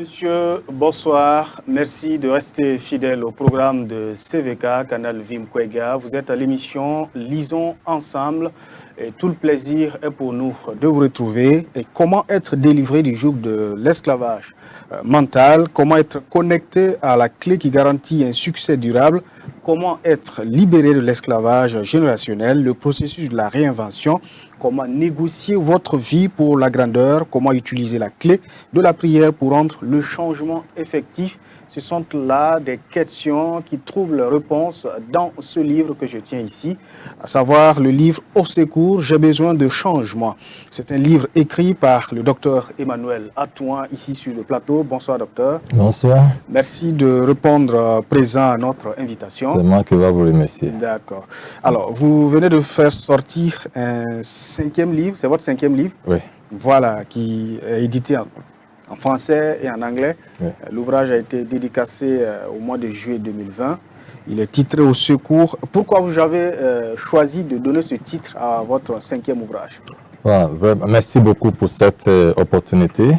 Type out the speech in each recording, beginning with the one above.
Monsieur, bonsoir. Merci de rester fidèle au programme de CVK, Canal Vimkwega. Vous êtes à l'émission Lisons ensemble et tout le plaisir est pour nous de vous retrouver. Et comment être délivré du joug de l'esclavage mental, comment être connecté à la clé qui garantit un succès durable, comment être libéré de l'esclavage générationnel, le processus de la réinvention, comment négocier votre vie pour la grandeur, comment utiliser la clé de la prière pour rendre le changement effectif. Ce sont là des questions qui trouvent leur réponse dans ce livre que je tiens ici, à savoir le livre Au secours, j'ai besoin de changement. C'est un livre écrit par le docteur Emmanuel Atouan, ici sur le plateau. Bonsoir docteur. Bonsoir. Merci de répondre présent à notre invitation. C'est moi qui vais vous remercier. D'accord. Alors, vous venez de faire sortir un 5e livre, c'est votre 5e livre? Oui. Voilà, qui est édité en français et en anglais. Oui. L'ouvrage a été dédicacé au mois de juillet 2020. Il est titré Au secours. Pourquoi vous avez choisi de donner ce titre à votre 5e ouvrage? Voilà, merci beaucoup pour cette opportunité.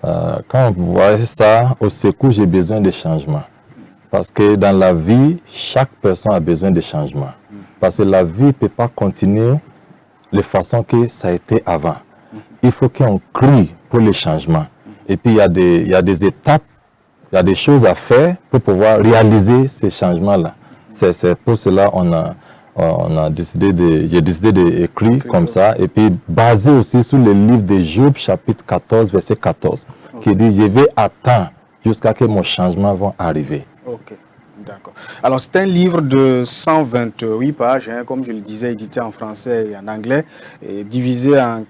Quand vous voyez ça, au secours, j'ai besoin de changement. Parce que dans la vie, chaque personne a besoin de changement. Parce que la vie ne peut pas continuer de façon que ça a été avant. Il faut qu'on crie pour le changement. Et puis, il y a des étapes, il y a des choses à faire pour pouvoir réaliser ces changements-là. C'est pour cela que j'ai décidé d'écrire comme ça. Et puis, basé aussi sur le livre de Job, chapitre 14, verset 14, qui dit « Je vais attendre jusqu'à ce que mon changement va arriver. » Ok, d'accord. Alors, c'est un livre de 128 pages, hein, comme je le disais, édité en français et en anglais, et divisé en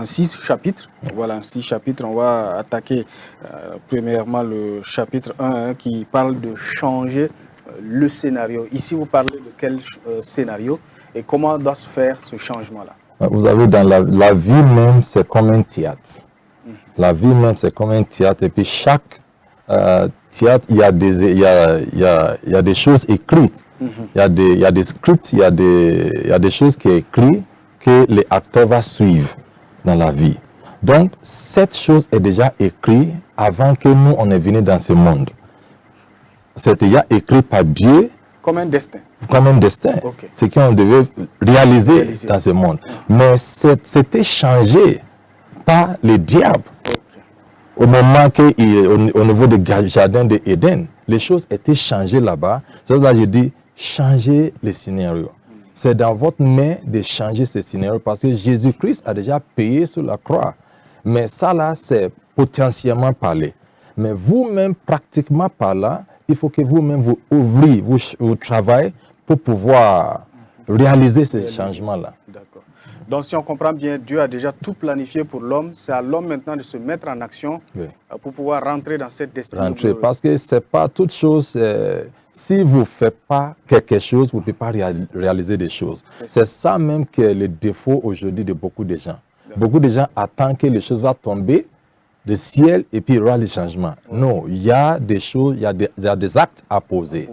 6 chapitres. Voilà, 6 chapitres. On va attaquer premièrement le chapitre 1 qui parle de changer le scénario. Ici, vous parlez de quel scénario et comment doit se faire ce changement-là? Vous avez dans la vie même, c'est comme un théâtre. La vie même, c'est comme un théâtre. Et puis chaque théâtre, il y a des choses écrites. Il y a des scripts, il y a des choses qui sont écrites que les acteurs vont suivre dans la vie. Donc, cette chose est déjà écrite avant que nous, on est venus dans ce monde. C'est déjà écrit par Dieu. Comme un destin. Comme un destin. Okay. C'est qu'on devait réaliser dans ce monde. Mais c'était changé par le diable. Au moment au niveau du jardin d'Éden, les choses étaient changées là-bas. C'est pour ça que je dis, changer le scénario. C'est dans votre main de changer ce scénario parce que Jésus-Christ a déjà payé sur la croix. Mais ça là, c'est potentiellement parler. Mais vous-même, pratiquement par là, il faut que vous-même vous ouvriez, vous travaillez pour pouvoir réaliser ces changements-là. D'accord. Donc, si on comprend bien, Dieu a déjà tout planifié pour l'homme. C'est à l'homme maintenant de se mettre en action pour pouvoir rentrer dans cette destinée. Parce que ce n'est pas toute chose. Si vous ne faites pas quelque chose, vous ne pouvez pas réaliser des choses. C'est ça même que le défaut aujourd'hui de beaucoup de gens. Beaucoup de gens attendent que les choses vont tomber du ciel et puis il y aura les changements. Non, il y a des choses, il y a des actes à poser.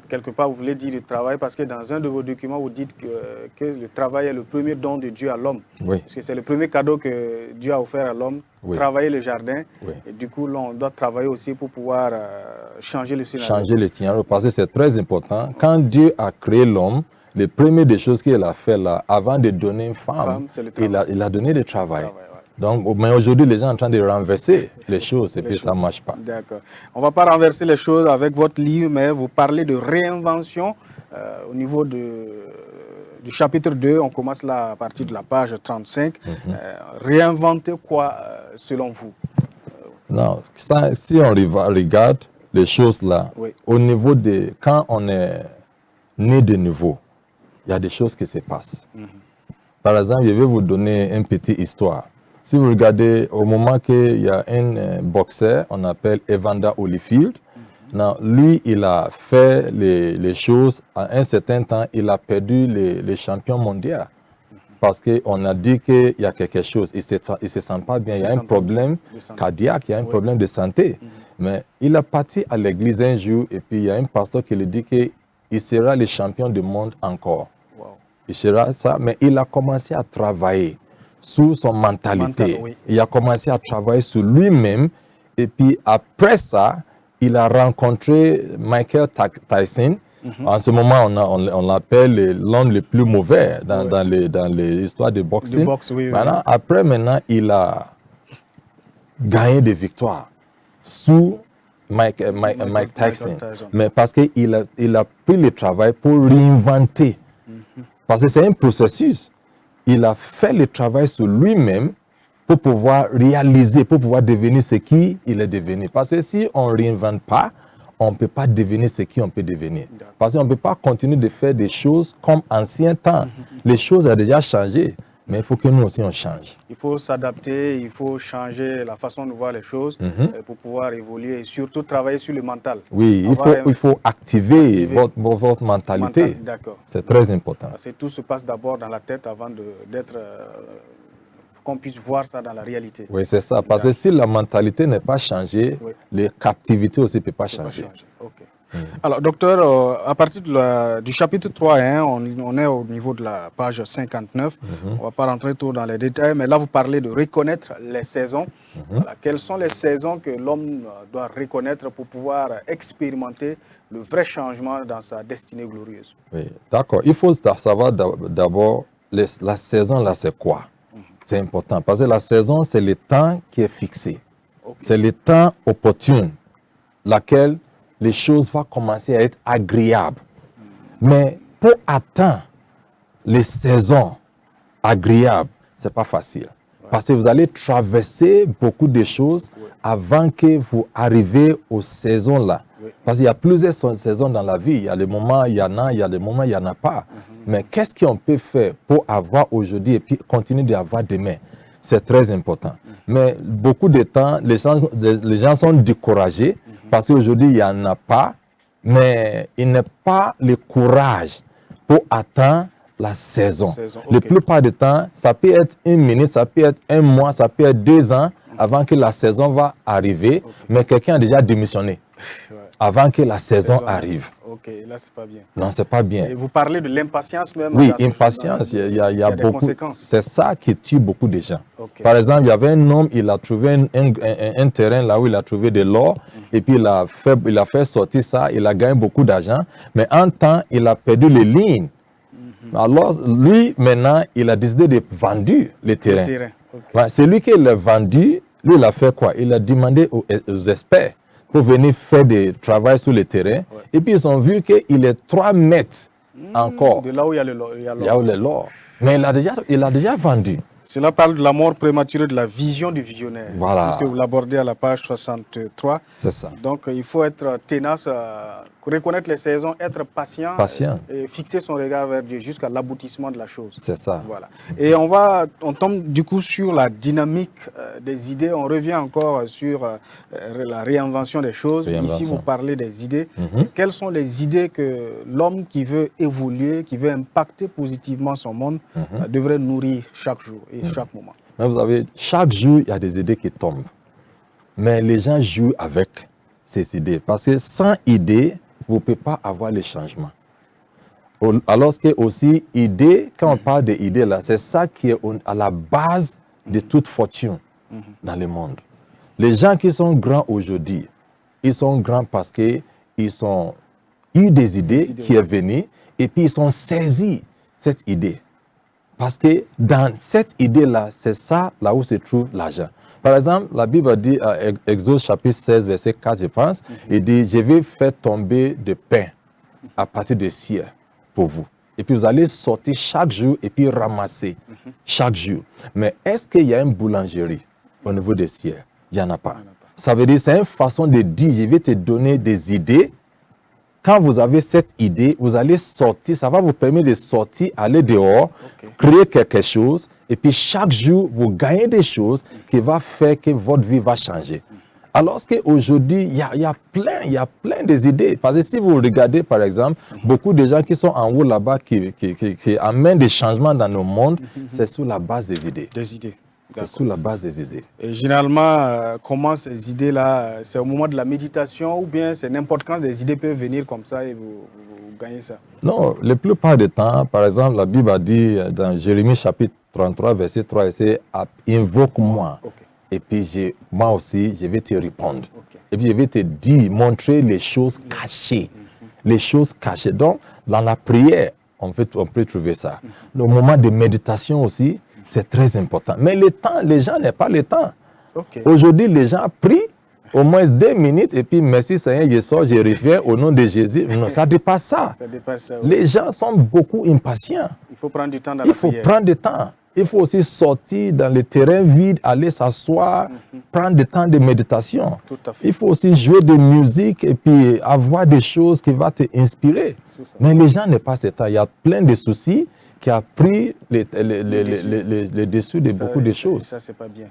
Quelque part, vous voulez dire le travail, parce que dans un de vos documents, vous dites que le travail est le premier don de Dieu à l'homme. Oui. Parce que c'est le premier cadeau que Dieu a offert à l'homme, travailler le jardin. Oui. Et du coup, là, on doit travailler aussi pour pouvoir changer le scénario. Changer le scénario, parce que c'est très important. Quand Dieu a créé l'homme, les premières des choses qu'il a fait là, avant de donner une femme, il a donné le travail. Donc, mais aujourd'hui, les gens sont en train de renverser les choses et puis ça ne marche pas. D'accord. On ne va pas renverser les choses avec votre livre, mais vous parlez de réinvention au niveau du chapitre 2. On commence là à partir de la page 35. Réinventer quoi, selon vous? Non, ça, si on regarde les choses là, au niveau de quand on est né de nouveau, il y a des choses qui se passent. Par exemple, je vais vous donner une petite histoire. Si vous regardez, au moment qu'il y a un boxeur, on appelle Evander Holyfield, lui, il a fait les choses, à un certain temps, il a perdu les champions mondiaux. Parce qu'on a dit qu'il y a quelque chose, il ne se sent pas bien, il y a un problème cardiaque, il y a un problème de santé. Mais il est parti à l'église un jour, et puis il y a un pasteur qui lui dit qu'il sera le champion du monde encore. Il sera ça, mais il a commencé à travailler sur son mentalité. Il a commencé à travailler sur lui-même Et puis après ça, il a rencontré Michael Tyson. En ce moment, on l'appelle l'homme le plus mauvais dans les histoires de boxing. De boxe, oui, voilà. Après, maintenant, il a gagné des victoires sous Mike Tyson. Mais parce qu'il a pris le travail pour réinventer. Parce que c'est un processus. Il a fait le travail sur lui-même pour pouvoir réaliser, pour pouvoir devenir ce qu'il est devenu. Parce que si on ne réinvente pas, on ne peut pas devenir ce qu'on peut devenir. Parce qu'on ne peut pas continuer de faire des choses comme ancien temps. Les choses ont déjà changé, mais il faut que nous aussi on change. Il faut s'adapter, il faut changer la façon de voir les choses pour pouvoir évoluer et surtout travailler sur le mental. Oui, il faut activer votre mentalité. D'accord. C'est très important. Parce que tout se passe d'abord dans la tête avant d'être... qu'on puisse voir ça dans la réalité. Oui, c'est ça. Parce que si la mentalité n'est pas changée, les captivités aussi ne peuvent pas changer. Okay. Alors, docteur, à partir du chapitre 3, on est au niveau de la page 59. On ne va pas rentrer trop dans les détails, mais là, vous parlez de reconnaître les saisons. Voilà. Quelles sont les saisons que l'homme doit reconnaître pour pouvoir expérimenter le vrai changement dans sa destinée glorieuse? Oui, d'accord. Il faut savoir d'abord, la saison, là, c'est quoi? C'est important parce que la saison, c'est le temps qui est fixé. C'est le temps opportun, laquelle les choses vont commencer à être agréables. Mais pour atteindre les saisons agréables, ce n'est pas facile. Parce que vous allez traverser beaucoup de choses avant que vous arriviez aux saisons-là. Parce qu'il y a plusieurs saisons dans la vie. Il y a des moments, il y en a, il y a des moments, il n'y en a pas. Mais qu'est-ce qu'on peut faire pour avoir aujourd'hui et puis continuer d'avoir demain? C'est très important. Mais beaucoup de temps, les gens sont découragés parce qu'aujourd'hui, il n'y en a pas. Mais il n'y a pas le courage pour atteindre la saison. La plupart du temps, ça peut être une minute, ça peut être un mois, ça peut être 2 ans avant que la saison va arriver. Mais quelqu'un a déjà démissionné avant que la saison arrive. Ok, là, c'est pas bien. Non, c'est pas bien. Et vous parlez de l'impatience même. Oui, impatience, il y a beaucoup. C'est ça qui tue beaucoup de gens. Par exemple, il y avait un homme, il a trouvé un terrain là où il a trouvé de l'or, et puis il a fait sortir ça, il a gagné beaucoup d'argent, mais en temps, il a perdu les lignes. Alors, lui, maintenant, il a décidé de vendre le terrain. C'est lui qui l'a vendu, lui, il a fait quoi? Il a demandé aux experts pour venir faire des travaux sur le terrain. Et puis, ils ont vu qu'il est 3 mètres encore. De là où il y a l'or. Mais il a déjà vendu. Cela parle de la mort prématurée de la vision du visionnaire. Voilà. Puisque vous l'abordez à la page 63. C'est ça. Donc, il faut être tenace, reconnaître les saisons, être patient. Et fixer son regard vers Dieu jusqu'à l'aboutissement de la chose. C'est ça. Voilà. Et on tombe du coup sur la dynamique des idées. On revient encore sur la réinvention des choses. Ici, vous parlez des idées. Quelles sont les idées que l'homme qui veut évoluer, qui veut impacter positivement son monde, devrait nourrir chaque jour et chaque moment? Mais vous savez, chaque jour, il y a des idées qui tombent. Mais les gens jouent avec ces idées. Parce que sans idées, vous ne pouvez pas avoir les changements. Alors que aussi, idées, quand on parle d'idées, là, c'est ça qui est à la base de toute fortune dans le monde. Les gens qui sont grands aujourd'hui, ils sont grands parce qu'ils ont eu des idées qui sont venues et puis ils sont saisis cette idée. Parce que dans cette idée-là, c'est ça là où se trouve l'argent. Par exemple, la Bible dit, Exode chapitre 16, verset 4, je pense, il dit, je vais faire tomber de pain à partir de ciel pour vous. Et puis vous allez sortir chaque jour et puis ramasser chaque jour. Mais est-ce qu'il y a une boulangerie au niveau des ciels? Il n'y en a pas. Ça veut dire, c'est une façon de dire, je vais te donner des idées. Quand vous avez cette idée, vous allez sortir, ça va vous permettre de sortir, aller dehors, créer quelque chose, et puis chaque jour, vous gagnez des choses qui vont faire que votre vie va changer. Alors qu'aujourd'hui, il y a plein des idées. Parce que si vous regardez, par exemple, beaucoup de gens qui sont en haut là-bas, qui amènent des changements dans nos mondes, c'est sur la base des idées. Des idées. C'est sur la base des idées. Et généralement, comment ces idées-là, c'est au moment de la méditation ou bien c'est n'importe quand des idées peuvent venir comme ça et vous gagnez ça? Non, la plupart du temps, par exemple, la Bible a dit dans Jérémie chapitre 33, verset 3, c'est « Invoque-moi et puis moi aussi, je vais te répondre. Et puis je vais te dire, montrer les choses cachées. Les choses cachées. Donc, dans la prière, on peut trouver ça. Le moment de méditation aussi, c'est très important. Mais le temps, les gens n'ont pas le temps. Aujourd'hui, les gens prient au moins 2 minutes et puis merci Seigneur, je sors, je reviens au nom de Jésus. Non, ça dépasse ça. Ça dépasse ça, oui. Les gens sont beaucoup impatients. Il faut prendre du temps dans la prière. Il faut prendre du temps. Il faut aussi sortir dans le terrain vide, aller s'asseoir, prendre du temps de méditation. Tout à fait. Il faut aussi jouer de musique et puis avoir des choses qui vont te inspirer. Mais les gens n'ont pas ce temps. Il y a plein de soucis qui a pris les dessus de beaucoup de choses. Ça, c'est pas bien.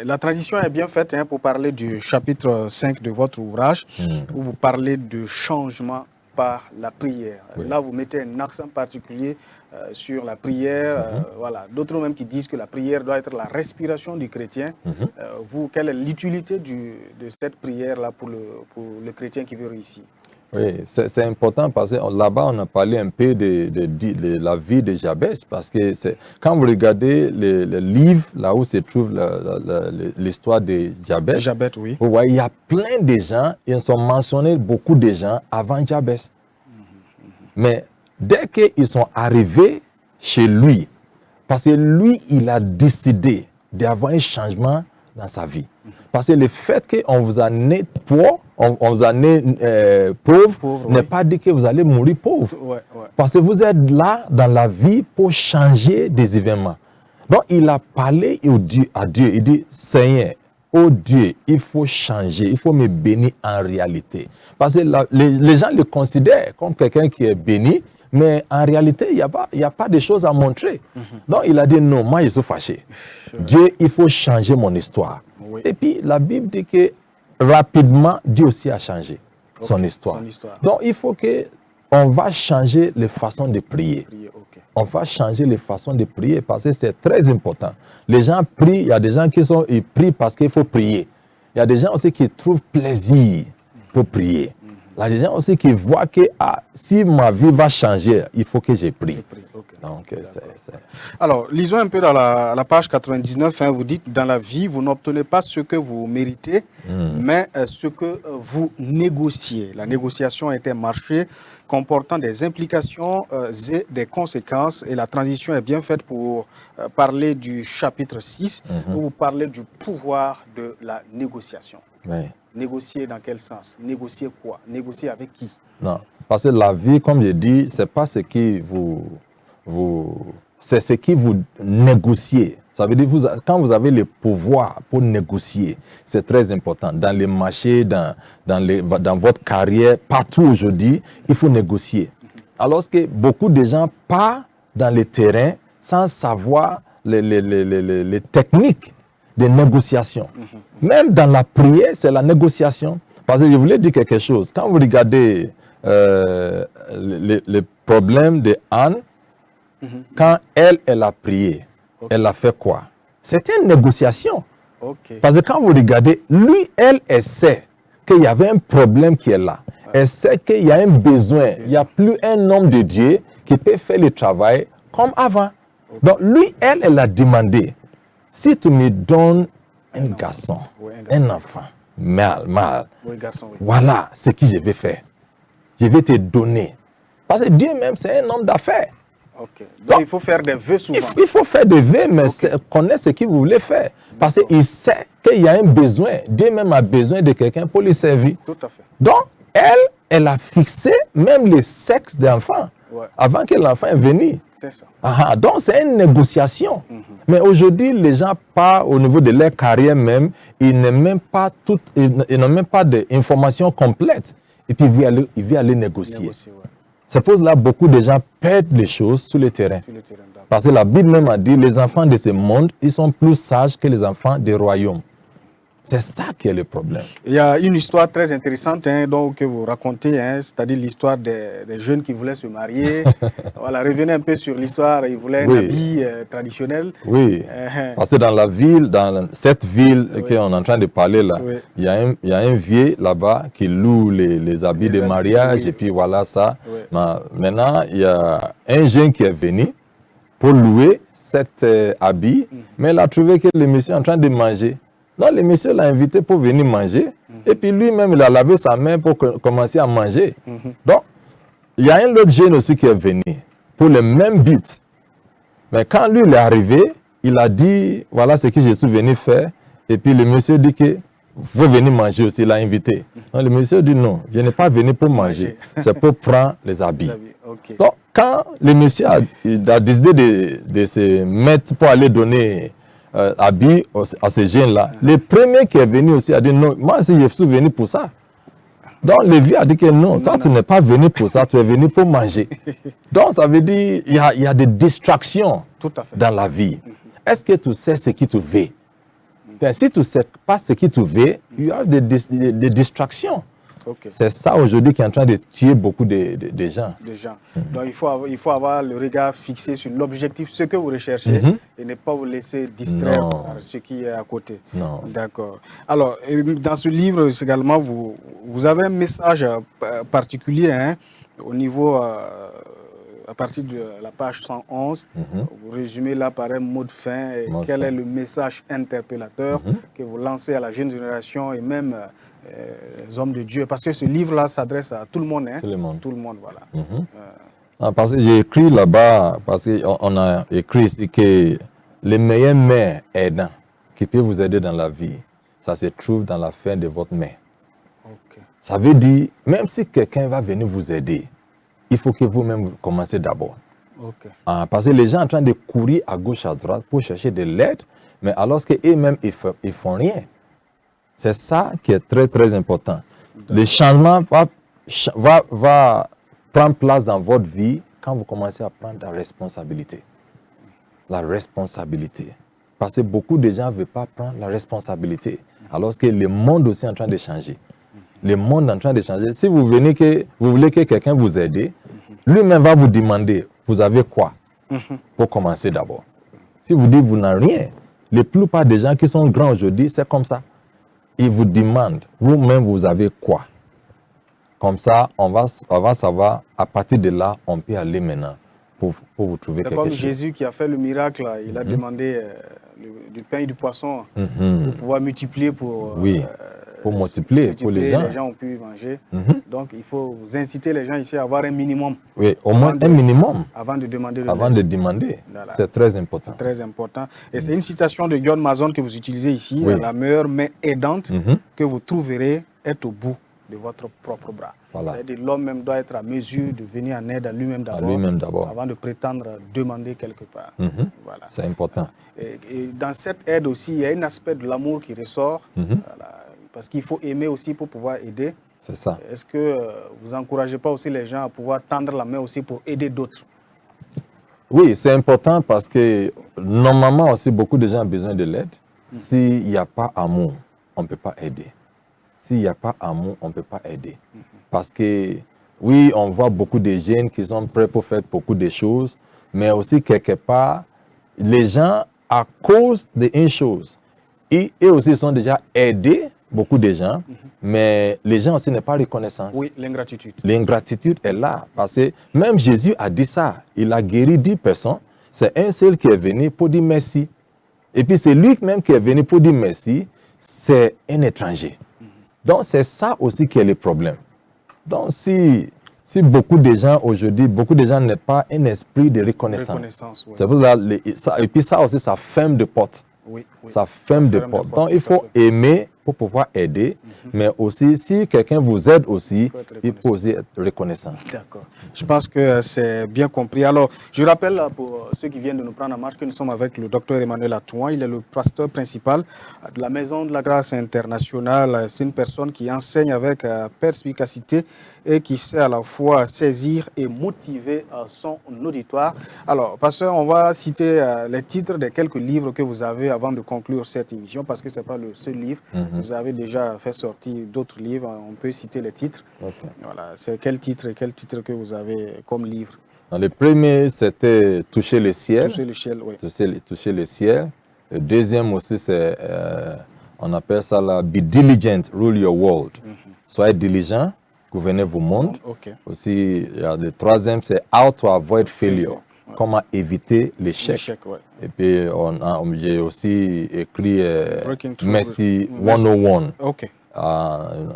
La tradition est bien faite pour parler du chapitre 5 de votre ouvrage, où vous parlez de changement par la prière. Oui. Là, vous mettez un accent particulier sur la prière. Voilà. D'autres même qui disent que la prière doit être la respiration du chrétien. Vous, quelle est l'utilité de cette prière-là pour le chrétien qui veut réussir? Oui, c'est important parce que là-bas, on a parlé un peu de la vie de Jabès. Parce que quand vous regardez le livre, là où se trouve l'histoire de Jabès, oui. Vous voyez, il y a plein de gens, ils sont mentionnés beaucoup de gens avant Jabès. Mais dès qu'ils sont arrivés chez lui, parce que lui, il a décidé d'avoir un changement dans sa vie. Parce que le fait qu'on vous a né pauvre, on vous a né pauvre, n'est pas dit que vous allez mourir pauvre. Parce que vous êtes là dans la vie pour changer des événements. Donc il a parlé à Dieu, il dit, Seigneur, oh Dieu, il faut changer, il faut me bénir en réalité. Parce que les gens le considèrent comme quelqu'un qui est béni, mais en réalité, il n'y a pas de choses à montrer. Donc il a dit, non, moi je suis fâché. Dieu, il faut changer mon histoire. Oui. Et puis la Bible dit que rapidement, Dieu aussi a changé son histoire. Donc il faut qu'on va changer les façons de prier. On va changer les façons de prier parce que c'est très important. Les gens prient, il y a des gens ils prient parce qu'il faut prier. Il y a des gens aussi qui trouvent plaisir pour prier. Il y a des gens aussi qui voient que si ma vie va changer, il faut que je prie. Donc, alors, lisons un peu dans la page 99, vous dites, dans la vie, vous n'obtenez pas ce que vous méritez, mais ce que vous négociez. La négociation est un marché comportant des implications et des conséquences, et la transition est bien faite pour parler du chapitre 6, où vous parlez du pouvoir de la négociation. Oui. Négocier dans quel sens? Négocier quoi? Négocier avec qui? Non, parce que la vie, comme je dis, c'est pas ce qui c'est ce qui vous négociez. Ça veut dire quand vous avez le pouvoir pour négocier, c'est très important. Dans les marchés, dans votre carrière, partout aujourd'hui, il faut négocier. Alors que beaucoup de gens partent dans le terrain sans savoir les techniques de négociation. Même dans la prière, c'est la négociation. Parce que je voulais dire quelque chose. Quand vous regardez le problème de Anne, quand elle a prié, elle a fait quoi? C'était une négociation. Parce que quand vous regardez, lui, elle sait qu'il y avait un problème qui est là. Elle sait qu'il y a un besoin. Il n'y a plus un homme de Dieu qui peut faire le travail comme avant. Donc lui, elle a demandé, si tu me donnes un garçon, un enfant, mal, voilà ce que je vais faire. Je vais te donner. Parce que Dieu même, c'est un homme d'affaires. Donc il faut faire des vœux souvent. Il faut faire des vœux, mais connaître ce qu'il voulait faire. Parce qu'il sait qu'il y a un besoin. Dieu même a besoin de quelqu'un pour lui servir. Tout à fait. Donc, elle a fixé même le sexe de l'enfant avant que l'enfant est venu. C'est ça. Donc, c'est une négociation. Mais aujourd'hui, les gens partent au niveau de leur carrière même, ils n'ont même pas d'informations complètes. Et puis, ils viennent aller négocier. C'est pour cela que beaucoup de gens perdent les choses sur le terrain. Parce que la Bible même a dit, les enfants de ce monde, ils sont plus sages que les enfants des royaumes. C'est ça qui est le problème. Il y a une histoire très intéressante donc, que vous racontez, c'est-à-dire l'histoire des jeunes qui voulaient se marier. Voilà, revenez un peu sur l'histoire, ils voulaient un habit traditionnel. Oui, parce que dans cette ville qu'on est en train de parler là, il y a un vieux là-bas qui loue les habits de mariage et puis voilà ça. Maintenant, il y a un jeune qui est venu pour louer cet habit, mais il a trouvé que le monsieur est en train de manger. Donc, le monsieur l'a invité pour venir manger. Et puis lui-même, il a lavé sa main pour commencer à manger. Donc, il y a un autre jeune aussi qui est venu pour le même but. Mais quand lui, il est arrivé, il a dit, voilà ce que je suis venu faire. Et puis le monsieur dit que vous venez manger aussi, il l'a invité. Donc, le monsieur dit non, je n'ai pas venu pour manger, c'est pour prendre les habits. Okay. Donc, quand le monsieur a décidé de se mettre pour aller donner habits à ces jeunes-là, le premier qui est venu aussi a dit non, moi aussi je suis venu pour ça. Donc, le vieux a dit que non, toi tu n'es pas venu pour ça, tu es venu pour manger. Donc, ça veut dire qu'il y a des distractions dans la vie. Est-ce que tu sais ce qui te veut? Si tu ne sais pas ce qui te veut, il y a des distractions. Okay. C'est ça aujourd'hui qui est en train de tuer beaucoup de gens. Donc il faut avoir le regard fixé sur l'objectif, ce que vous recherchez, et ne pas vous laisser distraire par ce qui est à côté. D'accord. Alors, dans ce livre également, vous avez un message particulier au niveau, à partir de la page 111. Vous résumez là par un mot de fin. Quel est le message interpellateur que vous lancez à la jeune génération et même les hommes de Dieu, parce que ce livre-là s'adresse à tout le monde. Tout le monde, voilà. Parce que j'ai écrit là-bas, parce qu'on a écrit ici que les meilleurs mains aidants qui peuvent vous aider dans la vie, ça se trouve dans la fin de votre main. Okay. Ça veut dire, même si quelqu'un va venir vous aider, il faut que vous-même commencez d'abord. Okay. Parce que les gens sont en train de courir à gauche, à droite pour chercher de l'aide, mais alors qu'eux-mêmes, ils font rien. C'est ça qui est très, très important. Le changement va prendre place dans votre vie quand vous commencez à prendre la responsabilité. La responsabilité. Parce que beaucoup de gens ne veulent pas prendre la responsabilité. Alors que le monde aussi est en train de changer. Le monde est en train de changer. Si vous voulez que quelqu'un vous aide, lui-même va vous demander, vous avez quoi pour commencer d'abord. Si vous dites, vous n'avez rien, la plupart des gens qui sont grands aujourd'hui, c'est comme ça. Ils vous demandent, vous-même, vous avez quoi? Comme ça, on va savoir, à partir de là, on peut aller maintenant pour vous trouver quelque chose. C'est comme Jésus qui a fait le miracle, il a demandé du pain et du poisson pour pouvoir multiplier pour multiplier pour les gens. Les gens ont pu manger. Donc, il faut vous inciter les gens ici à avoir un minimum. Oui, au moins un minimum. Avant de demander. Voilà. C'est très important. C'est très important. Et c'est une citation de John Mason que vous utilisez ici. La meilleure main aidante que vous trouverez est au bout de votre propre bras. Voilà. C'est-à-dire l'homme même doit être à mesure de venir en aide à lui-même d'abord, avant de prétendre demander quelque part. Voilà. C'est important. Et dans cette aide aussi, il y a un aspect de l'amour qui ressort. Parce qu'il faut aimer aussi pour pouvoir aider. C'est ça. Est-ce que vous n'encouragez pas aussi les gens à pouvoir tendre la main aussi pour aider d'autres? Oui, c'est important parce que normalement aussi beaucoup de gens ont besoin de l'aide. S'il n'y a pas amour, on ne peut pas aider. S'il n'y a pas amour, on ne peut pas aider. Parce que oui, on voit beaucoup de jeunes qui sont prêts pour faire beaucoup de choses, mais aussi quelque part, les gens, à cause d'une chose, eux aussi sont déjà aidés, beaucoup de gens, mais les gens aussi n'ont pas reconnaissance. Oui, l'ingratitude. L'ingratitude est là, parce que même Jésus a dit ça. Il a guéri 10 personnes. C'est un seul qui est venu pour dire merci. Et puis c'est lui-même qui est venu pour dire merci, c'est un étranger. Donc c'est ça aussi qui est le problème. Donc si beaucoup de gens aujourd'hui, beaucoup de gens n'ont pas un esprit de reconnaissance. C'est pour ça, et puis ça aussi, ça ferme de porte. Ça ferme de porte. Donc il faut aimer pour pouvoir aider, mais aussi si quelqu'un vous aide aussi, il faut aussi être reconnaissant. D'accord. Je pense que c'est bien compris. Alors, je rappelle pour ceux qui viennent de nous prendre en marche que nous sommes avec le docteur Emmanuel Atouan. Il est le pasteur principal de la Maison de la Grâce Internationale. C'est une personne qui enseigne avec perspicacité et qui sait à la fois saisir et motiver son auditoire. Alors, pasteur, on va citer les titres de quelques livres que vous avez avant de conclure cette émission, parce que ce n'est pas le seul livre. Vous avez déjà fait sortir d'autres livres. On peut citer les titres. Voilà. C'est quel titre que vous avez comme livre? Le premier, c'était Toucher le ciel. Toucher le ciel, oui. Toucher le ciel. Le deuxième aussi, c'est, on appelle ça la Be Diligent, Rule Your World. Soyez diligent, gouvernez vos mondes. Aussi, il y a le troisième, c'est How to Avoid Failure. comment éviter l'échec. Et puis, j'ai aussi écrit Messi 101. OK.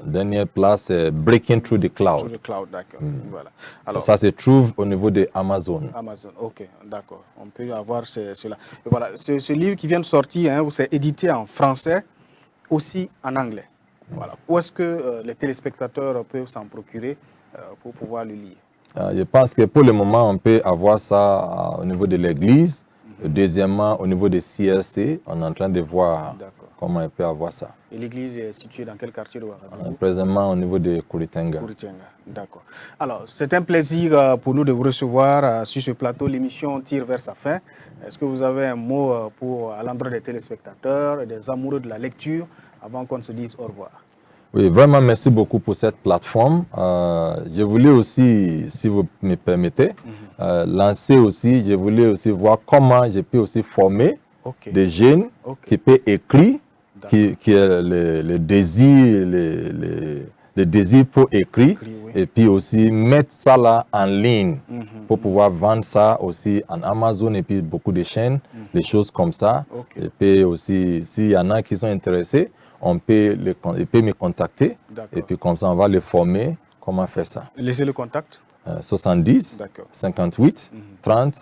Dernière place, c'est Breaking Through the Cloud. Through the Cloud, d'accord. Voilà. Alors, ça se trouve au niveau de Amazon. Amazon, ok, d'accord. On peut avoir cela. Et voilà, ce livre qui vient de sortir, hein, c'est édité en français, aussi en anglais. Voilà. Où est-ce que les téléspectateurs peuvent s'en procurer pour pouvoir le lire? Je pense que pour le moment, on peut avoir ça au niveau de l'église. Deuxièmement, au niveau de CRC, on est en train de voir comment on peut avoir ça. Et l'église est située dans quel quartier de Ouagadougou? Présentement au niveau de Kouritenga. D'accord. Alors, c'est un plaisir pour nous de vous recevoir sur ce plateau. L'émission tire vers sa fin. Est-ce que vous avez un mot à l'endroit des téléspectateurs et des amoureux de la lecture avant qu'on ne se dise au revoir? Oui, vraiment, merci beaucoup pour cette plateforme. Je voulais aussi, si vous me permettez, lancer aussi, je voulais aussi voir comment je peux aussi former des jeunes qui peuvent écrire, qui a le désir pour écrire, et puis aussi mettre ça là en ligne pour pouvoir vendre ça aussi en Amazon et puis beaucoup de chaînes, des choses comme ça. Et puis aussi, s'il y en a qui sont intéressés, il peut me contacter et puis comme ça on va les former comment faire ça. Laissez le contact. 70 58 30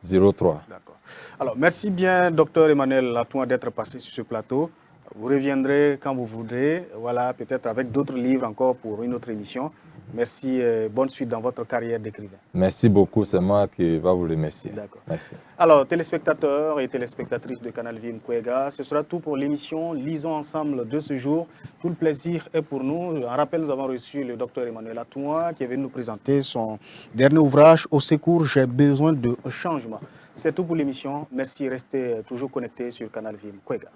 03. D'accord. Alors merci bien Dr Emmanuel Latouan d'être passé sur ce plateau. Vous reviendrez quand vous voudrez, voilà, peut-être avec d'autres livres encore pour une autre émission. Merci et bonne suite dans votre carrière d'écrivain. Merci beaucoup, c'est moi qui va vous remercier. D'accord. Merci. Alors, téléspectateurs et téléspectatrices de Canal Vie Mkwega, ce sera tout pour l'émission Lisons ensemble de ce jour. Tout le plaisir est pour nous. En rappel, nous avons reçu le docteur Emmanuel Latouan qui est venu nous présenter son dernier ouvrage Au secours, j'ai besoin de changement. C'est tout pour l'émission. Merci, restez toujours connectés sur Canal Vie Mkwega.